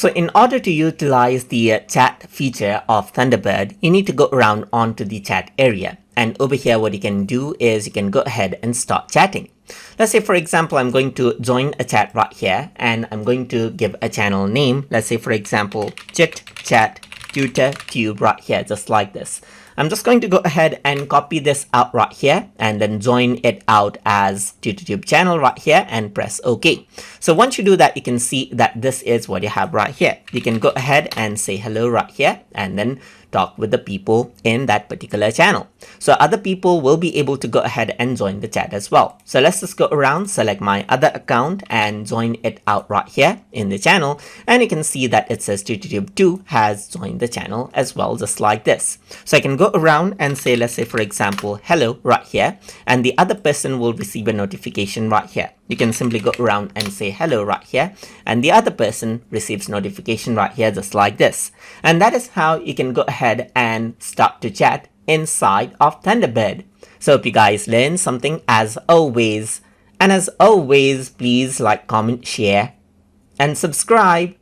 So in order to utilize the chat feature of Thunderbird, you need to go around onto the chat area. And over here, what you can do is you can go ahead and start chatting. Let's say, for example, I'm going to join a chat right here, and I'm going to give a channel name. Let's say, for example, Chit Chat Tutor Tube right here, just like this. I'm just going to go ahead and copy this out right here and then join it out as TutorTube channel right here and press OK. So once you do that, you can see that this is what you have right here. You can go ahead and say hello right here and then talk with the people in that particular channel. So other people will be able to go ahead and join the chat as well. So let's just go around, select my other account and join it out right here in the channel. And you can see that it says TutorTube2 has joined the channel as well, just like this. So I can go around and say, let's say, for example, hello right here, and the other person will receive a notification right here. You can simply go around and say hello right here, and the other person receives notification right here, just like this. And that is how you can go ahead and start to chat inside of Thunderbird. So hope you guys learned something as always. And as always, please like, comment, share, and subscribe.